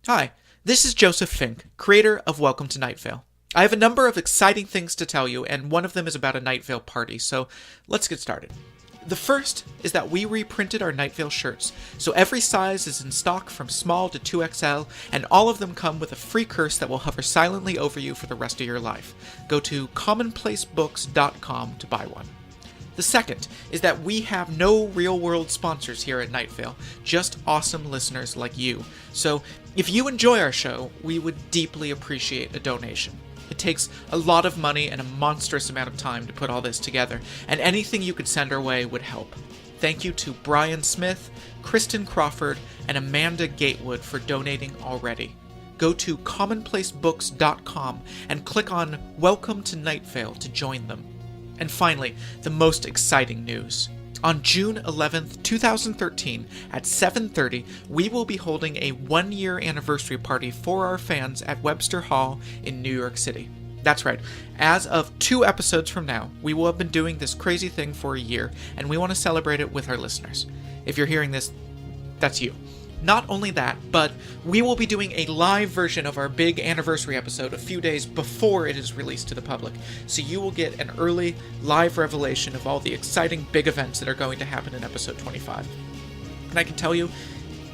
Hi, this is Joseph Fink, creator of Welcome to Night Vale. I have a number of exciting things to tell you, and one of them is about a Night Vale party, so let's get started. The first is that we reprinted our Night Vale shirts, so every size is in stock from small to 2XL, and all of them come with a free curse that will hover silently over you for the rest of your life. Go to commonplacebooks.com to buy one. The second is that we have no real-world sponsors here at Night Vale, just awesome listeners like you. So, if you enjoy our show, we would deeply appreciate a donation. It takes a lot of money and a monstrous amount of time to put all this together, and anything you could send our way would help. Thank you to Brian Smith, Kristen Crawford, and Amanda Gatewood for donating already. Go to commonplacebooks.com and click on Welcome to Night Vale to join them. And finally, the most exciting news. On June 11th, 2013, at 7:30, we will be holding a one-year anniversary party for our fans at Webster Hall in New York City. That's right, as of 2 episodes from now, we will have been doing this crazy thing for a year, and we want to celebrate it with our listeners. If you're hearing this, that's you. Not only that, but we will be doing a live version of our big anniversary episode a few days before it is released to the public, so you will get an early live revelation of all the exciting big events that are going to happen in episode 25. And I can tell you,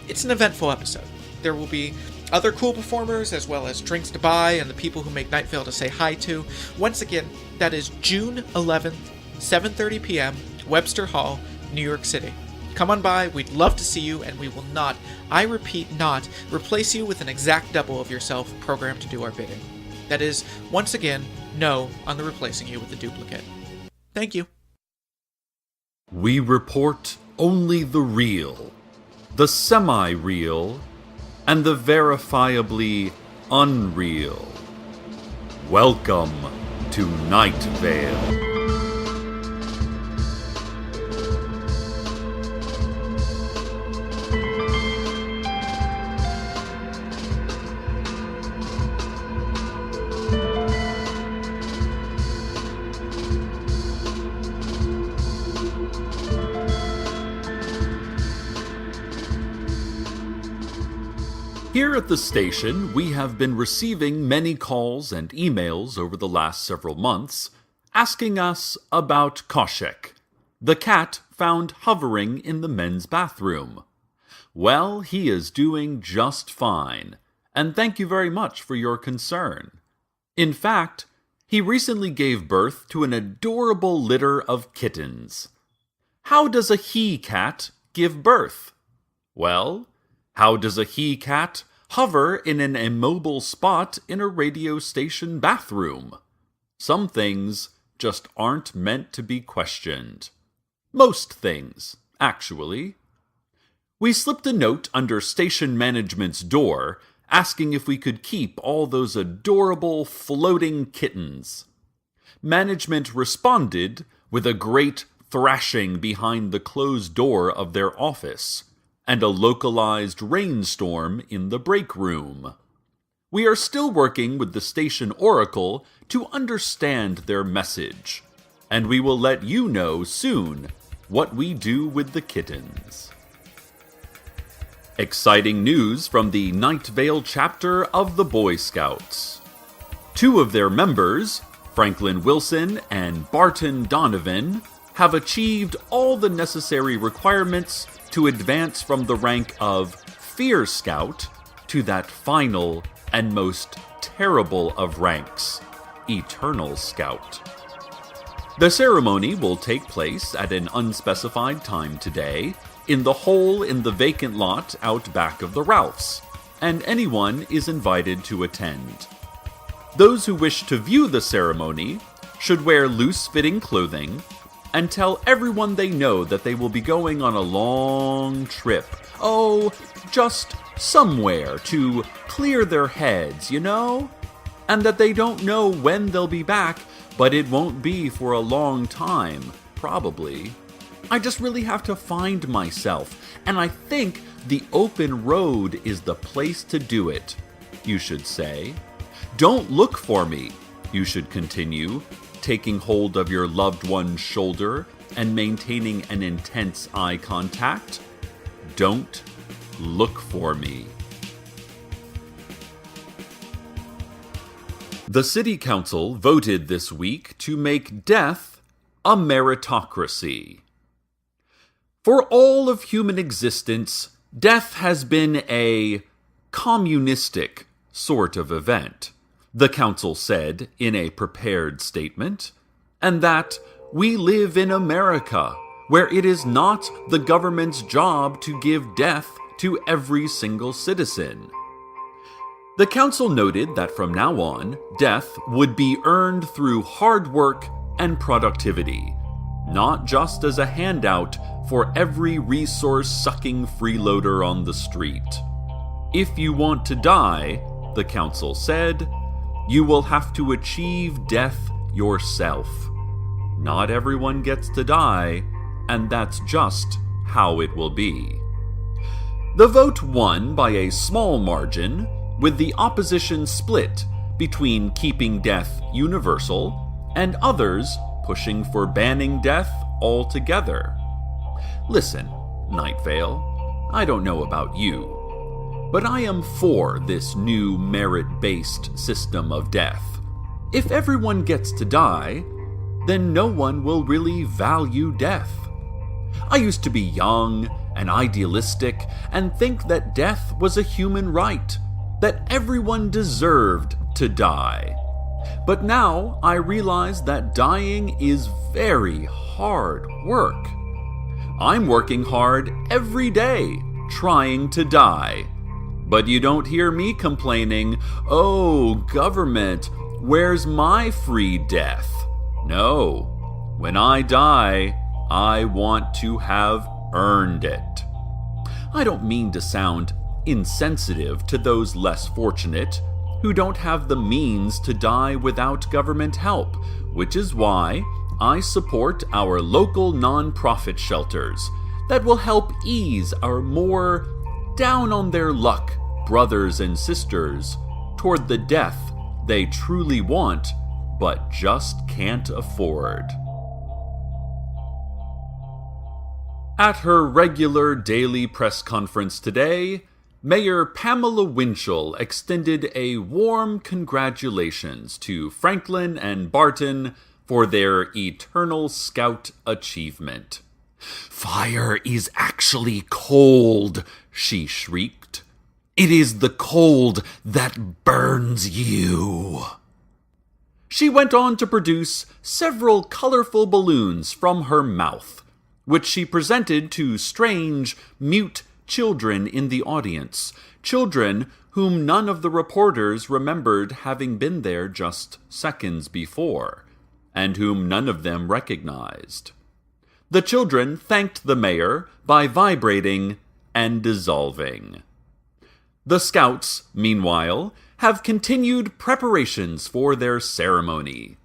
it's an eventful episode. There will be other cool performers, as well as drinks to buy and the people who make Night Vale to say hi to. Once again, that is June 11th, 7:30 p.m., Webster Hall, New York City. Come on by, we'd love to see you, and we will not, I repeat not, replace you with an exact double of yourself programmed to do our bidding. That is, once again, no on the replacing you with a duplicate. Thank you. We report only the real, the semi-real, and the verifiably unreal. Welcome to Night Vale. Here at the station, we have been receiving many calls and emails over the last several months asking us about Kaushik, the cat found hovering in the men's bathroom. Well, he is doing just fine, and thank you very much for your concern. In fact, he recently gave birth to an adorable litter of kittens. How does a he-cat give birth? Well, how does a he-cat hover in an immobile spot in a radio station bathroom? Some things just aren't meant to be questioned. Most things, actually. We slipped a note under station management's door asking if we could keep all those adorable floating kittens. Management responded with a great thrashing behind the closed door of their office, and a localized rainstorm in the break room. We are still working with the station oracle to understand their message, and we will let you know soon what we do with the kittens. Exciting news from the Night Vale chapter of the Boy Scouts. 2 of their members, Franklin Wilson and Barton Donovan, have achieved all the necessary requirements to advance from the rank of Fear Scout to that final and most terrible of ranks, Eternal Scout. The ceremony will take place at an unspecified time today in the hole in the vacant lot out back of the Ralphs, and anyone is invited to attend. Those who wish to view the ceremony should wear loose-fitting clothing and tell everyone they know that they will be going on a long trip. Oh, just somewhere to clear their heads, you know? And that they don't know when they'll be back, but it won't be for a long time, probably. I just really have to find myself, and I think the open road is the place to do it, you should say. Don't look for me, you should continue, taking hold of your loved one's shoulder and maintaining an intense eye contact. Don't look for me. The City Council voted this week to make death a meritocracy. For all of human existence, death has been a communistic sort of event, the Council said in a prepared statement, and that we live in America, where it is not the government's job to give death to every single citizen. The Council noted that from now on, death would be earned through hard work and productivity, not just as a handout for every resource-sucking freeloader on the street. If you want to die, the Council said, you will have to achieve death yourself. Not everyone gets to die, and that's just how it will be. The vote won by a small margin, with the opposition split between keeping death universal and others pushing for banning death altogether. Listen, Night Vale, I don't know about you, but I am for this new merit-based system of death. If everyone gets to die, then no one will really value death. I used to be young and idealistic and think that death was a human right, that everyone deserved to die. But now I realize that dying is very hard work. I'm working hard every day trying to die. But you don't hear me complaining, "Oh, government, where's my free death?" No. When I die, I want to have earned it. I don't mean to sound insensitive to those less fortunate who don't have the means to die without government help, which is why I support our local non-profit shelters that will help ease our more down-on-their-luck brothers and sisters toward the death they truly want but just can't afford. At her regular daily press conference today, Mayor Pamela Winchell extended a warm congratulations to Franklin and Barton for their Eternal Scout achievement. "Fire is actually cold," she shrieked. "It is the cold that burns you." She went on to produce several colorful balloons from her mouth, which she presented to strange, mute children in the audience, children whom none of the reporters remembered having been there just seconds before, and whom none of them recognized. The children thanked the mayor by vibrating and dissolving. The Scouts, meanwhile, have continued preparations for their ceremony.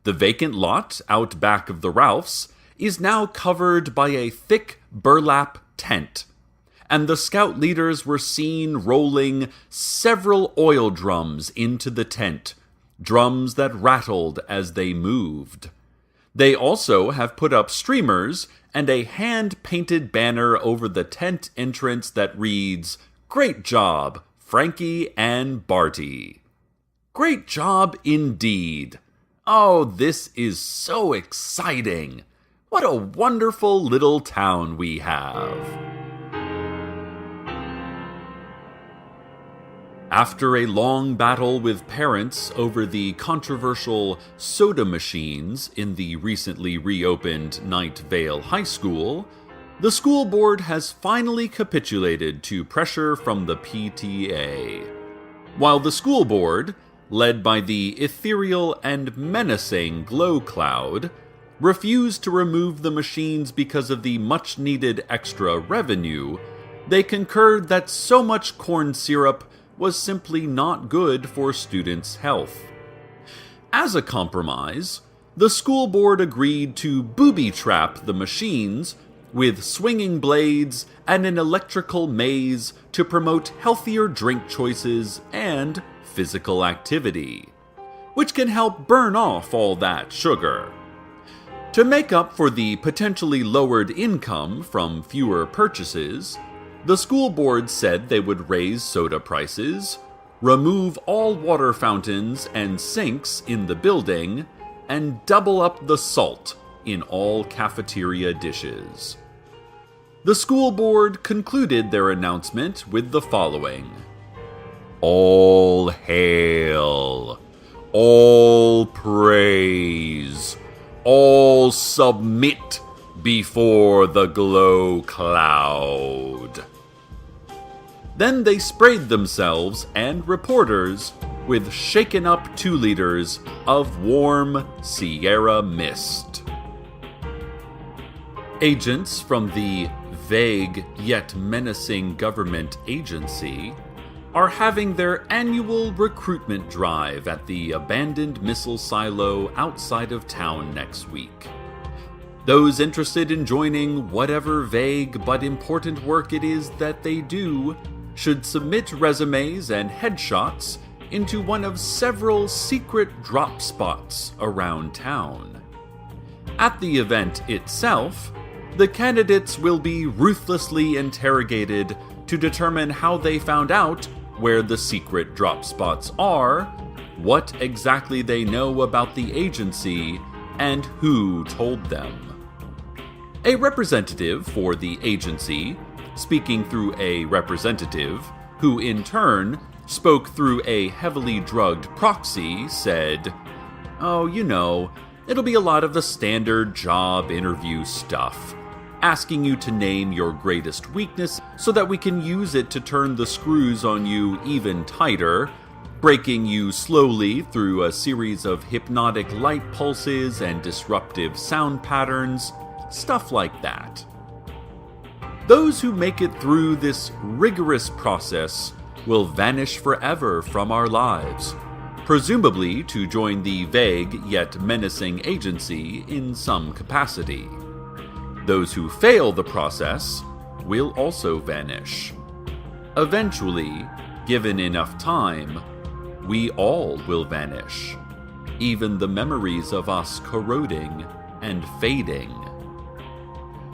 The vacant lot out back of the Ralphs is now covered by a thick burlap tent, and the Scout leaders were seen rolling several oil drums into the tent, drums that rattled as they moved. They also have put up streamers and a hand-painted banner over the tent entrance that reads, "Great job, Frankie and Barty." Great job indeed. Oh, this is so exciting. What a wonderful little town we have. After a long battle with parents over the controversial soda machines in the recently reopened Night Vale High School, the school board has finally capitulated to pressure from the PTA. While the school board, led by the ethereal and menacing Glow Cloud, refused to remove the machines because of the much-needed extra revenue, they concurred that so much corn syrup was simply not good for students' health. As a compromise, the school board agreed to booby-trap the machines with swinging blades and an electrical maze to promote healthier drink choices and physical activity, which can help burn off all that sugar. To make up for the potentially lowered income from fewer purchases, the school board said they would raise soda prices, remove all water fountains and sinks in the building, and double up the salt in all cafeteria dishes. The school board concluded their announcement with the following: All hail, all praise, all submit before the glow cloud. Then they sprayed themselves and reporters with shaken up 2 liters of warm Sierra mist. Agents from the vague yet menacing government agency are having their annual recruitment drive at the abandoned missile silo outside of town next week. Those interested in joining whatever vague but important work it is that they do should submit resumes and headshots into one of several secret drop spots around town. At the event itself, the candidates will be ruthlessly interrogated to determine how they found out where the secret drop spots are, what exactly they know about the agency, and who told them. A representative for the agency, speaking through a representative, who in turn spoke through a heavily drugged proxy, said, "Oh, it'll be a lot of the standard job interview stuff. Asking you to name your greatest weakness so that we can use it to turn the screws on you even tighter, breaking you slowly through a series of hypnotic light pulses and disruptive sound patterns, stuff like that." Those who make it through this rigorous process will vanish forever from our lives, presumably to join the vague yet menacing agency in some capacity. Those who fail the process will also vanish. Eventually, given enough time, we all will vanish, even the memories of us corroding and fading.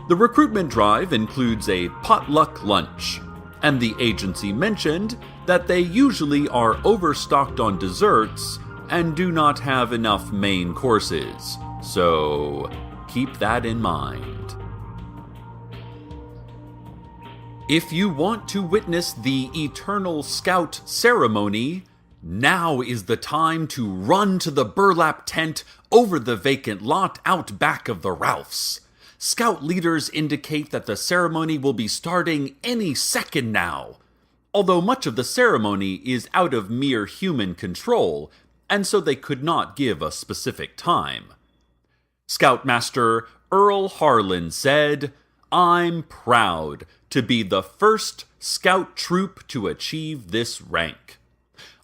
The recruitment drive includes a potluck lunch, and the agency mentioned that they usually are overstocked on desserts and do not have enough main courses, so keep that in mind. If you want to witness the Eternal Scout ceremony, now is the time to run to the burlap tent over the vacant lot out back of the Ralphs. Scout leaders indicate that the ceremony will be starting any second now, although much of the ceremony is out of mere human control, and so they could not give a specific time. Scoutmaster Earl Harlan said, "I'm proud to be the first scout troop to achieve this rank.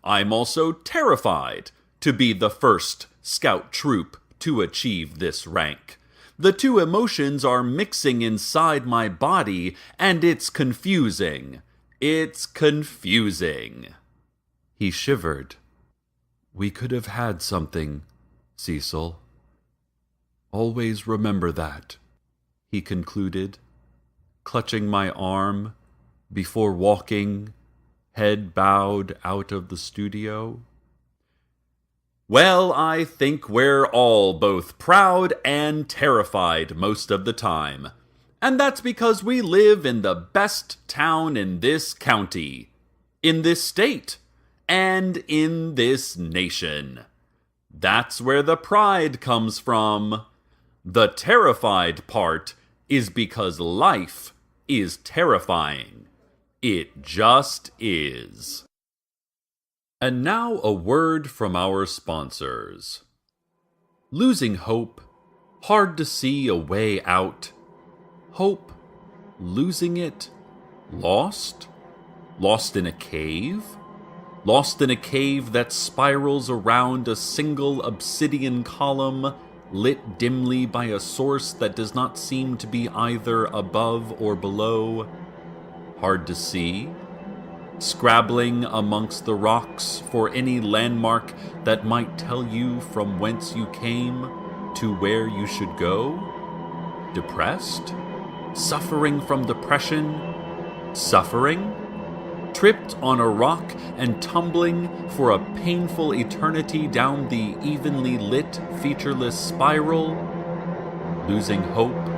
I'm also terrified to be the first scout troop to achieve this rank. The two emotions are mixing inside my body, and it's confusing. It's confusing." He shivered. "We could have had something, Cecil. Always remember that," he concluded, clutching my arm before walking, head bowed, out of the studio. Well, I think we're all both proud and terrified most of the time. And that's because we live in the best town in this county, in this state, and in this nation. That's where the pride comes from. The terrified part is because life is terrifying. It just is. And now a word from our sponsors. Losing hope, hard to see a way out. Hope, losing it, lost? Lost in a cave? Lost in a cave that spirals around a single obsidian column, lit dimly by a source that does not seem to be either above or below. Hard to see? Scrabbling amongst the rocks for any landmark that might tell you from whence you came to where you should go? Depressed? Suffering from depression? Suffering? tripped on a rock and tumbling for a painful eternity down the evenly lit, featureless spiral? Losing hope?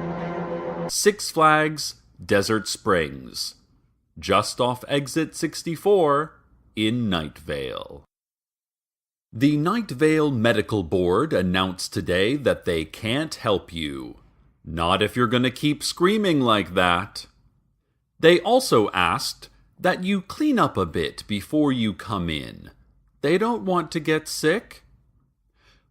Six Flags Desert Springs, just off exit 64 in Night Vale. The Night Vale Medical Board announced today that they can't help you. Not if you're going to keep screaming like that. They also asked that you clean up a bit before you come in. They don't want to get sick.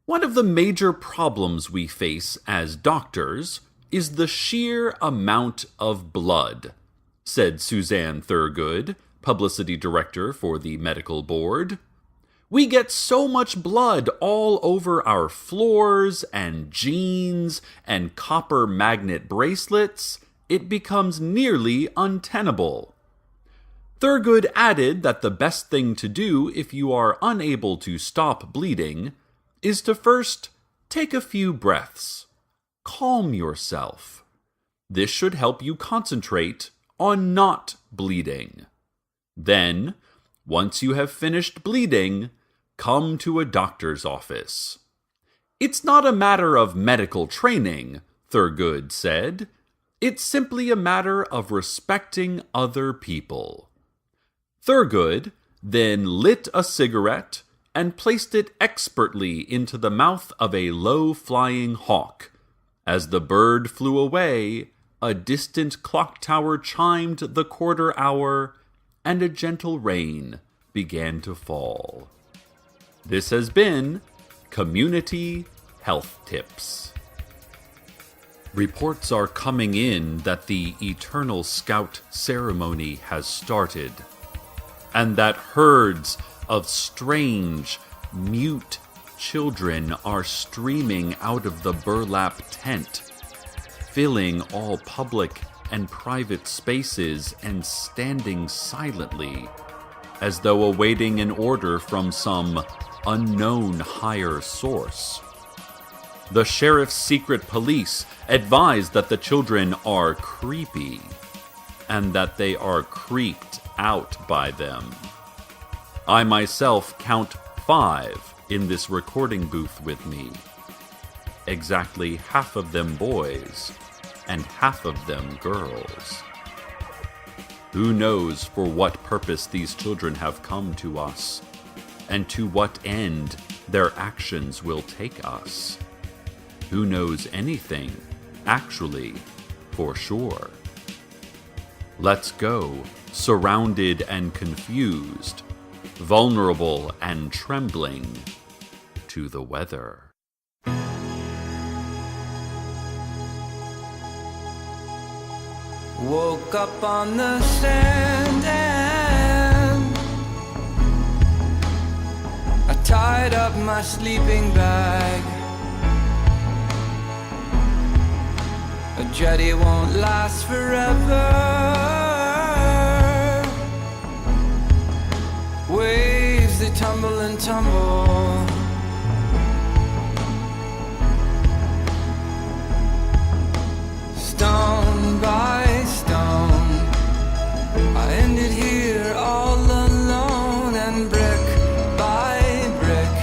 One of the major problems we face as doctors is the sheer amount of blood, said Suzanne Thurgood, publicity director for the medical board. We get so much blood all over our floors and jeans and copper magnet bracelets, it becomes nearly untenable. Thurgood added that the best thing to do if you are unable to stop bleeding is to first take a few breaths. Calm yourself. This should help you concentrate on not bleeding. Then, once you have finished bleeding, come to a doctor's office. It's not a matter of medical training, Thurgood said. It's simply a matter of respecting other people. Thurgood then lit a cigarette and placed it expertly into the mouth of a low-flying hawk. As the bird flew away, a distant clock tower chimed the quarter hour, and a gentle rain began to fall. This has been Community Health Tips. Reports are coming in that the Eternal Scout ceremony has started, and that herds of strange, mute children are streaming out of the burlap tent, filling all public and private spaces and standing silently, as though awaiting an order from some unknown higher source. The sheriff's secret police advise that the children are creepy, and that they are creeped out by them. I myself count 5 in this recording booth with me. Exactly half of them boys, and half of them girls. Who knows for what purpose these children have come to us, and to what end their actions will take us? Who knows anything, actually, for sure? Let's go, surrounded and confused, vulnerable and trembling, to the weather. Woke up on the sand and I tied up my sleeping bag. A jetty won't last forever. Waves they tumble and tumble. Stone by stone, I ended here all alone, and brick by brick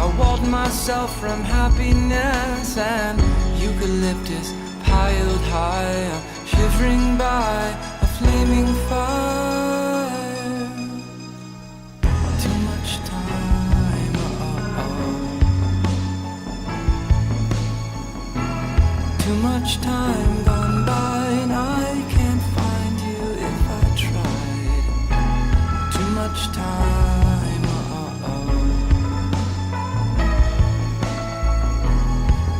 I walled myself from happiness and eucalyptus piled high. I'm shivering by a flaming fire. Too much time, too much time gone by, and I can't find you if I tried. Too much time,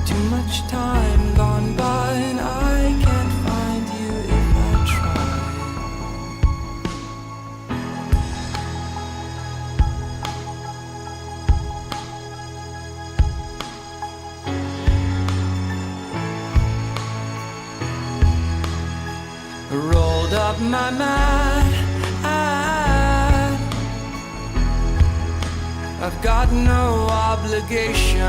too much time gone by, and I can't find you if I tried. Rolled up my mat, I've got no obligations.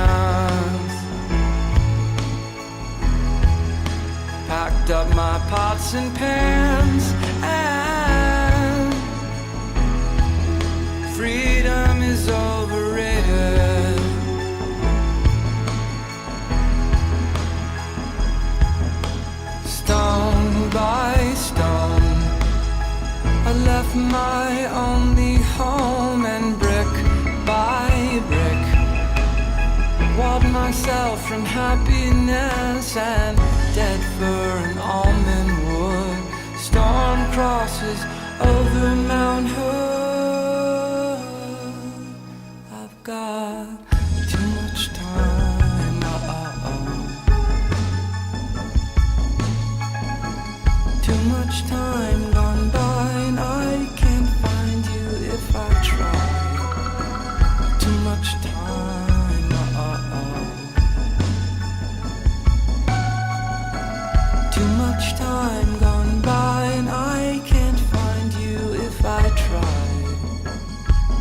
Packed up my pots and pans and myself from happiness and dead for an almond wood. Storm crosses over Mount Hood. I've got too much time. Too much time gone by and I can't find you if I try. Too much time, Too much time gone by and I can't find you if I try.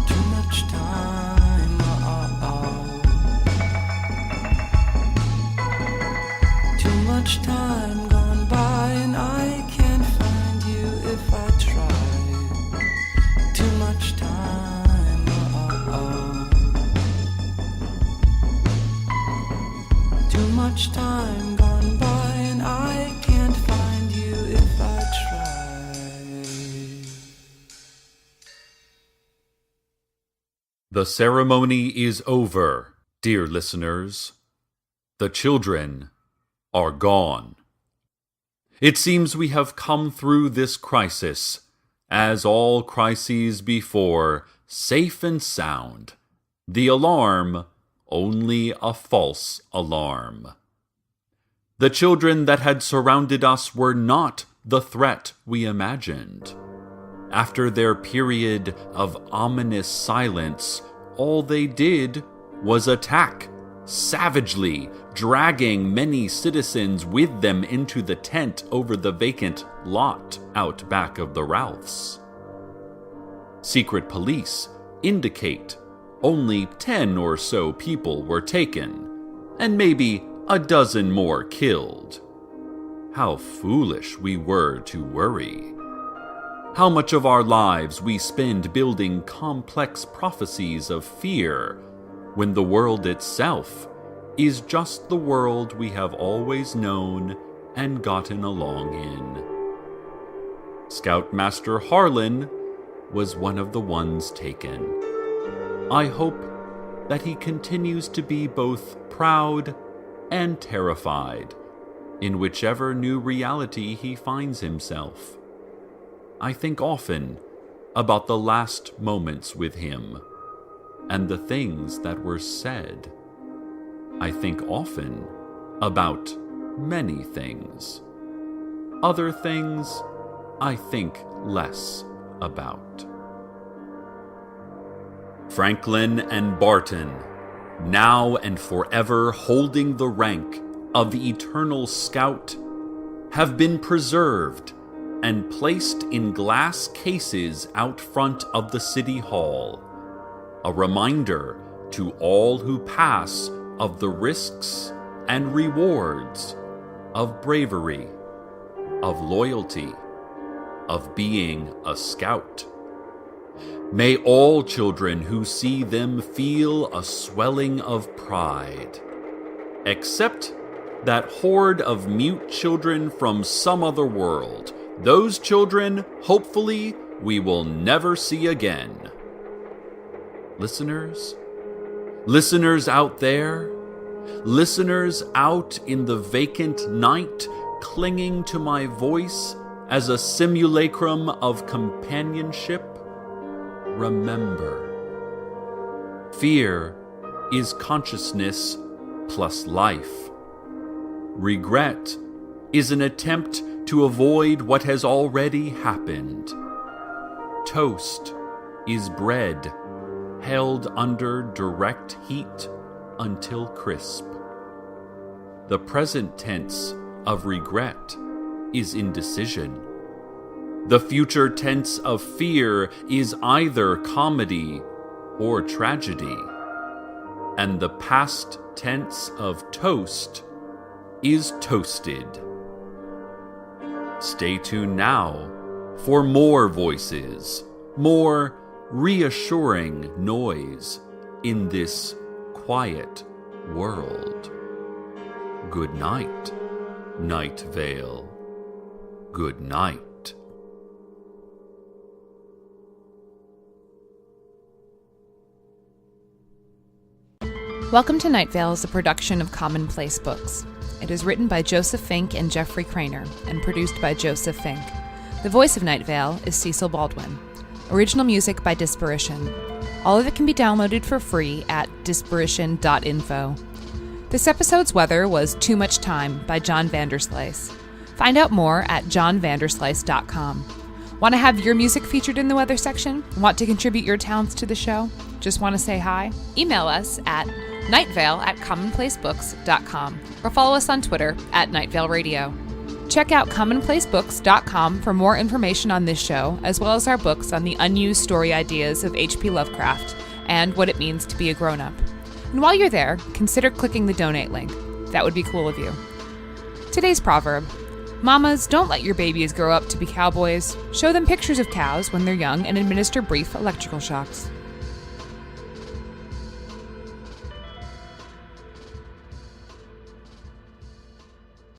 Too much time, Too much time gone by and I can't find you if I try. Too much time, Too much time gone by and I can't find you if I try. The ceremony is over, dear listeners. The children are gone. It seems we have come through this crisis, as all crises before, safe and sound. The alarm, only a false alarm. The children that had surrounded us were not the threat we imagined. After their period of ominous silence, all they did was attack, savagely dragging many citizens with them into the tent over the vacant lot out back of the Ralphs. Secret police indicate only 10 or so people were taken, and maybe a dozen more killed. How foolish we were to worry. How much of our lives we spend building complex prophecies of fear, when the world itself is just the world we have always known and gotten along in. Scoutmaster Harlan was one of the ones taken. I hope that he continues to be both proud and terrified in whichever new reality he finds himself. I think often about the last moments with him and the things that were said. I think often about many things. Other things I think less about. Franklin and Barton, now and forever holding the rank of the eternal scout, have been preserved and placed in glass cases out front of the city hall, a reminder to all who pass of the risks and rewards of bravery, of loyalty, of being a scout. May all children who see them feel a swelling of pride, except that horde of mute children from some other world. Those children, hopefully, we will never see again. Listeners out there, listeners out in the vacant night, clinging to my voice as a simulacrum of companionship, remember, fear is consciousness plus life. Regret is an attempt to avoid what has already happened. Toast is bread held under direct heat until crisp. The present tense of regret is indecision. The future tense of fear is either comedy or tragedy. And the past tense of toast is toasted. Stay tuned now for more voices, more reassuring noise in this quiet world. Good night, Night Vale. Good night. Welcome to Night Vale is a production of Commonplace Books. It is written by Joseph Fink and Jeffrey Craner and produced by Joseph Fink. The voice of Night Vale is Cecil Baldwin. Original music by Disparition. All of it can be downloaded for free at disparition.info. This episode's weather was Too Much Time by John Vanderslice. Find out more at johnvanderslice.com. Want to have your music featured in the weather section? Want to contribute your talents to the show? Just want to say hi? Email us at nightvale@commonplacebooks.com or follow us on Twitter at @NightValeRadio. Check out commonplacebooks.com for more information on this show, as well as our books on the unused story ideas of H.P. Lovecraft and what it means to be a grown-up. And while you're there, consider clicking the donate link. That would be cool of you. Today's proverb: Mamas, don't let your babies grow up to be cowboys. Show them pictures of cows when they're young and administer brief electrical shocks.